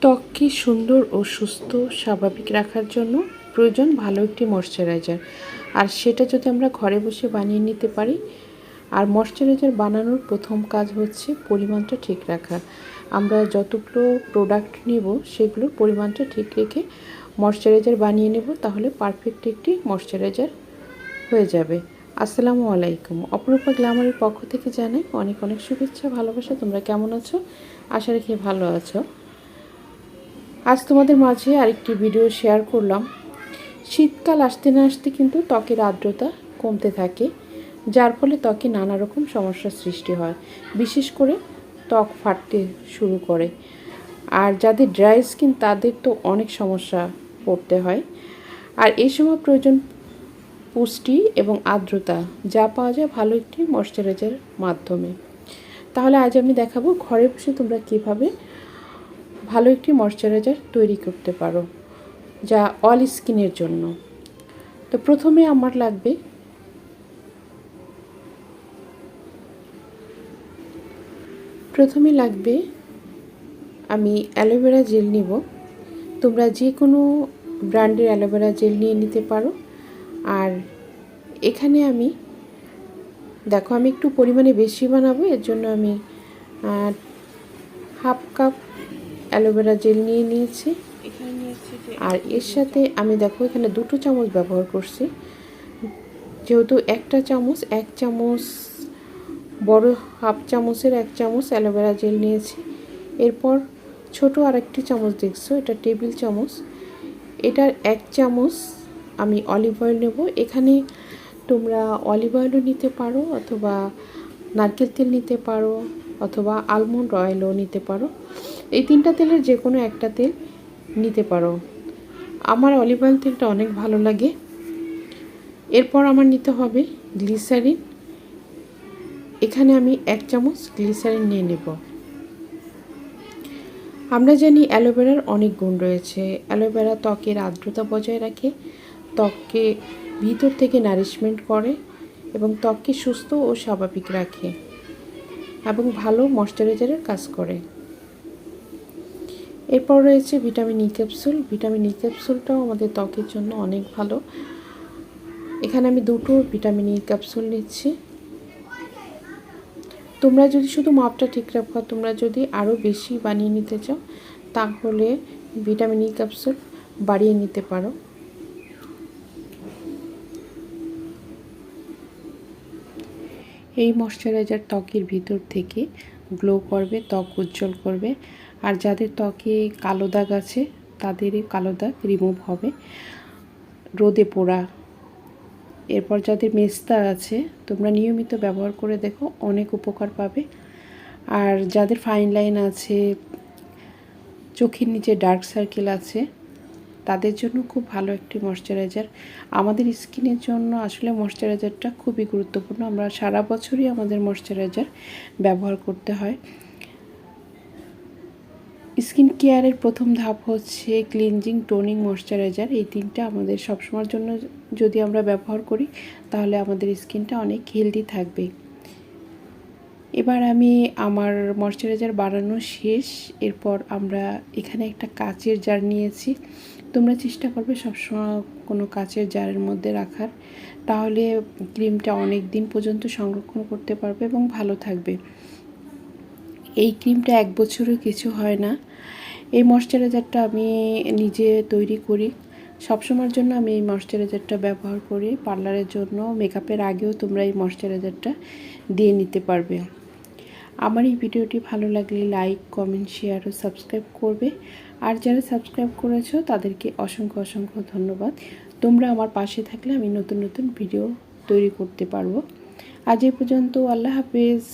ত্বককে সুন্দর ও সুস্থ স্বাভাবিক রাখার জন্য প্রয়োজন ভালো একটি ময়শ্চারাইজার। আর সেটা যদি আমরা ঘরে বসে বানিয়ে নিতে পারি। আর ময়শ্চারাইজার বানানোর প্রথম কাজ হচ্ছে পরিমাণটা ঠিক রাখা। আমরা যতগুলো প্রোডাক্ট নেব সেগুলোর পরিমাণটা ঠিক রেখে ময়শ্চারাইজার বানিয়ে নেব, তাহলে পারফেক্ট একটি ময়শ্চারাইজার হয়ে যাবে। আসসালামু আলাইকুম। অপরূপা গ্ল্যামারের পক্ষ থেকে জানাই অনেক অনেক শুভেচ্ছা, ভালোবাসা। তোমরা কেমন আছো? আশা রাখি ভালো আছো। আজ তোমাদের মাঝে আরেকটি ভিডিও শেয়ার করলাম। শীতকাল আসতে না আসতে কিন্তু ত্বকের আর্দ্রতা কমতে থাকে, যার ফলে ত্বকে নানা রকম সমস্যার সৃষ্টি হয়। বিশেষ করে ত্বক ফাটতে শুরু করে। আর যাদের ড্রাই স্কিন তাদের তো অনেক সমস্যা পড়তে হয়। আর এই সময় প্রয়োজন পুষ্টি এবং আর্দ্রতা, যা পাওয়া যায় ভালো একটি ময়শ্চারাইজারের মাধ্যমে। তাহলে আজ আমি দেখাবো ঘরে বসে তোমরা কীভাবে ভালো একটি ময়শ্চারাইজার তৈরি করতে পারো, যা অল স্কিনের জন্য। তো প্রথমে আমার লাগবে আমি অ্যালোভেরা জেল নিব। তোমরা যে কোনো ব্র্যান্ডের অ্যালোভেরা জেল নিয়ে নিতে পারো। আর এখানে আমি আমি একটু পরিমাণে বেশি বানাবো, এর জন্য আমি হাফ কাপ অ্যালোভেরা জেল নিয়ে নিয়েছি। আর এর সাথে আমি এখানে 2 চামচ ব্যবহার করছি, যেহেতু একটা চামচ 1 চামচ বড় হাফ চামচের 1 চামচ অ্যালোভেরা জেল নিয়েছি। এরপর ছোট আরেকটি চামচ দেখছো, এটা টেবিল চামচ, এটার 1 চামচ আমি অলিভ অয়েল নেব। এখানে তোমরা অলিভ অয়েলও নিতে পারো, অথবা নারকেল তেল নিতে পারো, অথবা আলমন্ড অয়েলও নিতে পারো। এই 3টা তেলের যে কোনো একটা তেল নিতে পারো। আমার অলিভ অয়েল তেলটা অনেক ভালো লাগে। এরপর আমার নিতে হবে গ্লিসারিন। এখানে আমি 1 চামচ গ্লিসারিন নিয়ে নেব। আমরা জানি অ্যালোভেরার অনেক গুণ রয়েছে। অ্যালোভেরা ত্বকের আর্দ্রতা বজায় রাখে, ত্বককে ভিতর থেকে নারিশমেন্ট করে এবং ত্বককে সুস্থ ও স্বাভাবিক রাখে এবং ভালো ময়শ্চারাইজারের কাজ করে। এরপর রয়েছে vitamin E capsule. Vitamin E ক্যাপসুলটাও আমাদের ত্বকের জন্য অনেক ভালো। এখানে আমি 2টো ভিটামিন ই ক্যাপসুল নিচ্ছি। তোমরা যদি শুধু মাপটা ঠিক রাখো, তোমরা যদি আরও বেশি বানিয়ে নিতে চাও তাহলে ভিটামিন ই ক্যাপসুল বাড়িয়ে নিতে পারো। এই ময়শ্চারাইজার ত্বকের ভিতর থেকে গ্লো করবে, ত্বক উজ্জ্বল করবে। আর যাদের ত্বকে কালো দাগ আছে তাদের এই কালো দাগ রিমুভ হবে, রোদে পোড়া। এরপর যাদের মেস্তা আছে তোমরা নিয়মিত ব্যবহার করে দেখো, অনেক উপকার পাবে। আর যাদের ফাইন লাইন আছে, চোখের নিচে ডার্ক সার্কেল আছে, তাদের জন্য খুব ভালো একটি ময়শ্চারাইজার। আমাদের স্কিনের জন্য আসলে ময়শ্চারাইজারটা খুবই গুরুত্বপূর্ণ। আমরা সারা বছরই আমাদের ময়শ্চারাইজার ব্যবহার করতে হয়। স্কিন কেয়ারের প্রথম ধাপ হচ্ছে ক্লিনজিং, টোনিং, ময়শ্চারাইজার। এই 3টা আমাদের সবসময়ের জন্য যদি আমরা ব্যবহার করি তাহলে আমাদের স্কিনটা অনেক হেলদি থাকবে। এবার আমি আমার ময়শ্চারাইজার বানানো শেষ। এরপর আমরা এখানে একটা কাচের জার নিয়েছি। তোমরা চেষ্টা করবে সবসময় কোনো কাচের জারের মধ্যে রাখার, তাহলে ক্রিমটা অনেক দিন পর্যন্ত সংরক্ষণ করতে পারবে এবং ভালো থাকবে। এই ক্রিমটা 1 বছরও কিছু হয় না। এই ময়শ্চারাইজারটা আমি নিজে তৈরি করি, সবসময়ের জন্য আমি এই ময়শ্চারাইজারটা ব্যবহার করি। পার্লারের জন্য, মেকআপের আগেও তোমরা এই ময়শ্চারাইজারটা দিয়ে নিতে পারবে। আমার এই ভিডিওটি ভালো লাগলে লাইক, কমেন্ট, শেয়ার ও সাবস্ক্রাইব করবে। আর যারা সাবস্ক্রাইব করেছো তাদেরকে অসংখ্য অসংখ্য ধন্যবাদ। তোমরা আমার পাশে থাকলে আমি নতুন নতুন ভিডিও তৈরি করতে পারবো। আজ এই পর্যন্ত। আল্লাহ হাফেজ।